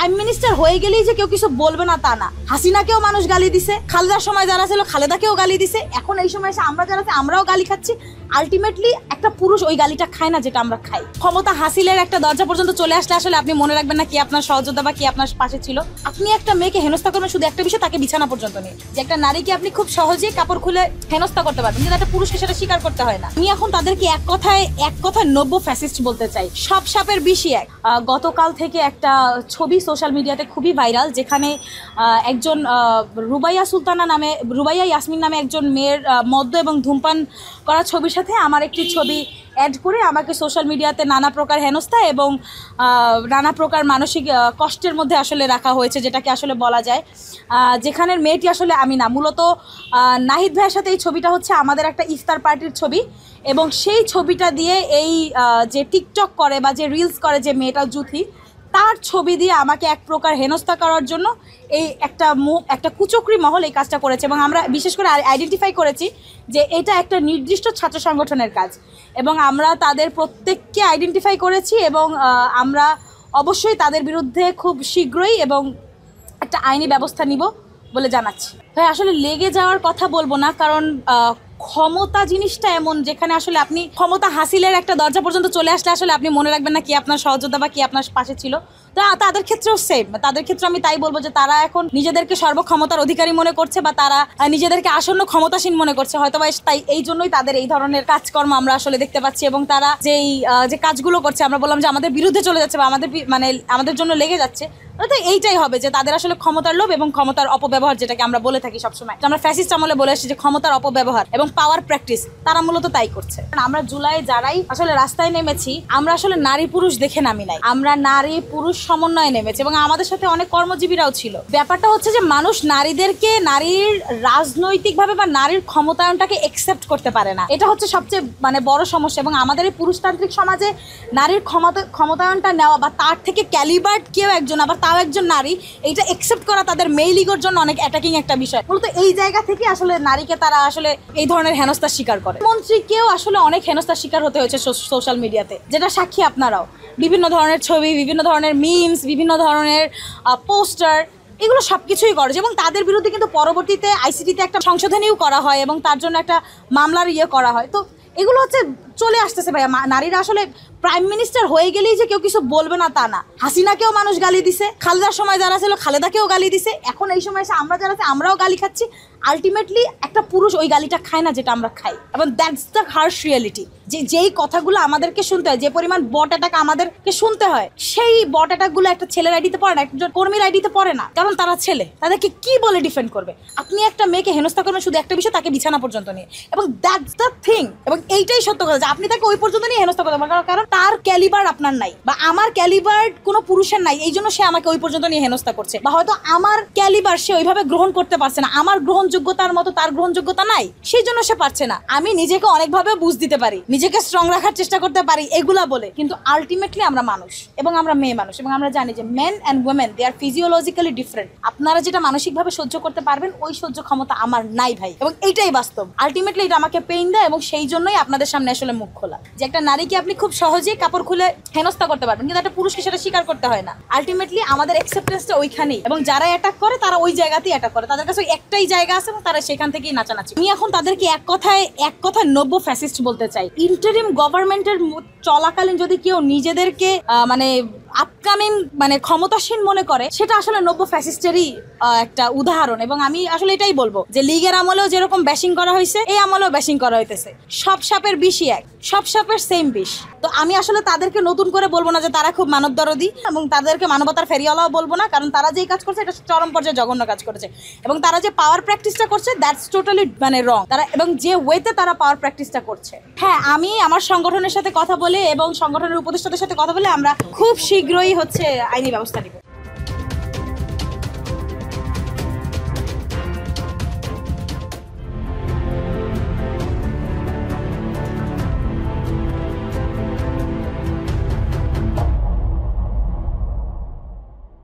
Prime minister হয়ে গেলেই যে কেউ কিছু বলবে না তা না। হাসিনাকেও মানুষ গালি দিছে, খালেদার সময় যারা ছিল খালেদাকেও গালি দিছে, এখন এই সময় এসে আমরা যারা আমরাও গালি খাচ্ছি। আলটিমেটলি একটা পুরুষ ওই গালিটা খায় না যেটা আমরা খাই। ক্ষমতা হাসিলের একটা দরজা পর্যন্ত চলে আসলে আসলে আপনি মনে রাখবেন না কি আপনার সহযোদ্ধা বা কি আপনার পাশে ছিল। আপনি একটা মেয়েকে হেনস্থা করবেন শুধু একটা বিষয়, তাকে বিছানা পর্যন্ত নেই। যে একটা নারীকে আপনি খুব সহজেই কাপড় খুলে হেনস্থা করতে পারবেন, কিন্তু একটা পুরুষকে সেটা স্বীকার করতে হয় না। আমি এখন তাদেরকে এক কথায় নব্য ফ্যাসিস্ট বলতে চাই। সব সাপের বিষই এক। গতকাল থেকে একটা ছবি সোশ্যাল মিডিয়াতে খুবই ভাইরাল, যেখানে একজন রুবাইয়া ইয়াসমিন নামে একজন মেয়ের মদ্য এবং ধূমপান করা ছবির সাথে আমার একটি ছবি অ্যাড করে আমাকে সোশ্যাল মিডিয়াতে নানা প্রকার হেনস্থা এবং নানা প্রকার মানসিক কষ্টের মধ্যে আসলে রাখা হয়েছে, যেটাকে আসলে বলা যায়। যেখানের মেয়েটি আসলে আমি না, মূলত নাহিদ ভাইয়ের সাথে এই ছবিটা হচ্ছে আমাদের একটা ইফতার পার্টির ছবি, এবং সেই ছবিটা দিয়ে এই যে টিকটক করে বা যে রিলস করে যে মেয়েটা জুথি, তার ছবি দিয়ে আমাকে এক প্রকার হেনস্থা করার জন্য এই একটা কুচক্রি মহল এই কাজটা করেছে। এবং আমরা বিশেষ করে আইডেন্টিফাই করেছি যে এটা একটা নির্দিষ্ট ছাত্র সংগঠনের কাজ, এবং আমরা তাদের প্রত্যেককে আইডেন্টিফাই করেছি, এবং আমরা অবশ্যই তাদের বিরুদ্ধে খুব শীঘ্রই এবং একটা আইনি ব্যবস্থা নিব বলে জানাচ্ছি। ভাই আসলে লেগে যাওয়ার কথা বলবো না, কারণ ক্ষমতা জিনিসটা এমন যেখানে আসলে আপনি ক্ষমতা হাসিলের একটা দরজা পর্যন্ত চলে আসলে আসলে আপনি মনে রাখবেন না কি আপনার সহযোদ্ধা বা কি আপনার পাশে ছিল। তো তাদের ক্ষেত্রেও সেম, তাদের ক্ষেত্রে আমি তাই বলবো যে তারা এখন নিজেদেরকে সর্বক্ষমতার অধিকারী মনে করছে, বা তারা নিজেদেরকে আসন্ন ক্ষমতাসীন মনে করছে হয়তো, বা তাই এই জন্যই তাদের এই ধরনের কাজকর্ম আমরা আসলে দেখতে পাচ্ছি। এবং তারা যে কাজগুলো করছে, আমরা বললাম যে আমাদের বিরুদ্ধে চলে যাচ্ছে বা আমাদের জন্য লেগে যাচ্ছে, তো এইটাই হবে যে তাদের আসলে ক্ষমতার লোভ এবং ক্ষমতার অপব্যবহার, যেটাকে আমরা বলে থাকি সবসময়, আমরা ফ্যাসিস্ট আমলে বলে আসছি যে ক্ষমতার অপব্যবহার এবং পাওয়ার প্র্যাকটিস, তারা মূলত তাই করছে। আমরা জুলাই যারাই আসলে রাস্তায় নেমেছি, আমরা আসলে নারী পুরুষ দেখে নামি নাই, আমরা নারী পুরুষ সমন্বয়ে নেমেছি, এবং আমাদের সাথে অনেক কর্মজীবীরাও ছিল। ব্যাপারটা হচ্ছে যে মানুষ নারীদেরকে নারীর রাজনৈতিকভাবে বা নারীর ক্ষমতায়নটাকে একসেপ্ট করতে পারে না, এটা হচ্ছে সবচেয়ে বড় সমস্যা। এবং আমাদের এই পুরুষতান্ত্রিক সমাজে নারীর ক্ষমতায়নটা নেওয়া বা তার থেকে ক্যালিবার্ড কেউ একজন, আবার তাও একজন নারী, এইটা একসেপ্ট করা তাদের মেইল ইগোর জন্য অনেক অ্যাটাকিং একটা বিষয়। মূলত এই জায়গা থেকে আসলে নারীকে তারা আসলে এই ধরনের হেনস্থার শিকার করে। মন্ত্রীকেও আসলে অনেক হেনস্থার শিকার হতে হয়েছে সোশ্যাল মিডিয়াতে, যেটা সাক্ষী আপনারাও। বিভিন্ন ধরনের ছবি, বিভিন্ন ধরনের মিমস, বিভিন্ন ধরনের পোস্টার, এগুলো সবকিছুই করে, এবং তাদের বিরুদ্ধে কিন্তু পরবর্তীতে আইসিটিতে একটা সংশোধনীও করা হয় এবং তার জন্য একটা মামলার করা হয়। তো এগুলো হচ্ছে চলে আসতেছে ভাইয়া। নারীরা আসলে প্রাইম মিনিস্টার হয়ে গেলেই যে কেউ কিছু বলবে না তা না। হাসিনাকেও মানুষ গালি দিছে, খালেদার সময় যারা ছিল খালেদাকেও গালি দিছে, এখন এই সময় এসে আমরা যারা আমরাও গালি খাচ্ছি। আলটিমেটলি একটা পুরুষ ওই গালিটা খায় না যেটা আমরা খাই, এবং দ্যাটস দ্য হার্শ রিয়ালিটি। যেই কথাগুলো আমাদেরকে শুনতে হয়, যে পরিমাণ বট অ্যাটাক আমাদেরকে শুনতে হয়, সেই বট অ্যাটাকগুলো একটা ছেলের আইডিতে পড়ে না, একজন কর্মীর আইডিতে পড়ে না, কারণ তারা ছেলে। তাদেরকে কি বলে ডিফেন্ড করবে? আপনি একটা মেয়েকে হেনস্থা করবেন শুধু একটা বিষয়, তাকে বিছানা পর্যন্ত নিয়ে, এবং দ্যাটস দ্য থিং। এবং এইটাই সত্য কথা যে আপনি তাকে ওই পর্যন্ত নিয়ে হেনস্থা করতে পারেন, কারণ তার ক্যালিবার আপনার নাই, বা আমার ক্যালিবার কোনো পুরুষের নাই, এই জন্য সে আমাকে ওই পর্যন্ত নিয়ে হেনস্থা করছে। বা হয়তো আমার ক্যালিবার সে ওইভাবে গ্রহণ করতে পারছে না, আমার গ্রহণযোগ্যতার মতো তার গ্রহণযোগ্যতা নাই, সেই জন্য সে পারছে না। আমি নিজেকে অনেকভাবে বুঝ দিতে পারি, নিজেকে স্ট্রং রাখার চেষ্টা করতে পারি এগুলা বলে, কিন্তু আলটিমেটলি আমরা মানুষ, এবং আমরা মেয়ে মানুষ, এবং আমরা জানি যে men and women they are physiologically different. আপনারা যেটা মানসিকভাবে সহ্য করতে পারবেন, ওই সহ্য ক্ষমতা আমার নাই ভাই, এবং এইটাই বাস্তব। আলটিমেটলি এটা আমাকে পেইন দেয়, এবং সেই জন্যই আপনাদের সামনে আসলে মুখ খোলা, যে একটা নারীকে আপনি খুব সহজেই কাপড় খুলে হেনস্থা করতে পারবেন, কিন্তু একটা পুরুষকে সেটা স্বীকার করতে হয় না। আলটিমেটলি আমাদের অ্যাকসেপ্টেন্সটা ওইখানেই, এবং যারা অ্যাটাক করে তারা ওই জায়গাতেই অ্যাটাক করে, তাদের কাছে একটাই জায়গা আছে এবং তারা সেখান থেকেই নাচানাচি। আমি এখন তাদেরকে এক কথায় নব্য ফ্যাসিস্ট বলতে চাই। ইন্টারিম গভর্নমেন্টের চলাকালীন যদি কেউ নিজেদেরকে আপকামিং ক্ষমতাসীন মনে করে, সেটা আসলে নব্য ফ্যাসিস্টেরই একটা উদাহরণ। এবং আমি আসলে এটাই বলবো যে লীগের আমলেও যেরকম ব্যাশিং করা হয়েছে, এই আমলেও ব্যাশিং করা হইতেছে। সব সাপের বিষই এক, সব সাপের সেম বিষ। তো আমি আসলে তাদেরকে নতুন করে বলবো না যে তারা খুব মানবদরদী, এবং তাদেরকে মানবতার ফেরিওয়ালাও বলবো না, কারণ তারা যেই কাজ করছে এটা চরম পর্যায়ে জঘন্য কাজ করেছে, এবং তারা যে পাওয়ার প্র্যাকটিসটা করছে দ্যাটস টোটালি রং। তারা এবং যে ওয়েতে তারা পাওয়ার প্র্যাকটিসটা করছে। হ্যাঁ, আমি আমার সংগঠনের সাথে কথা বলে এবং সংগঠনের উপদেষ্টাদের সাথে কথা বলে আমরা খুব শীঘ্রই আইনি ব্যবস্থা নিব।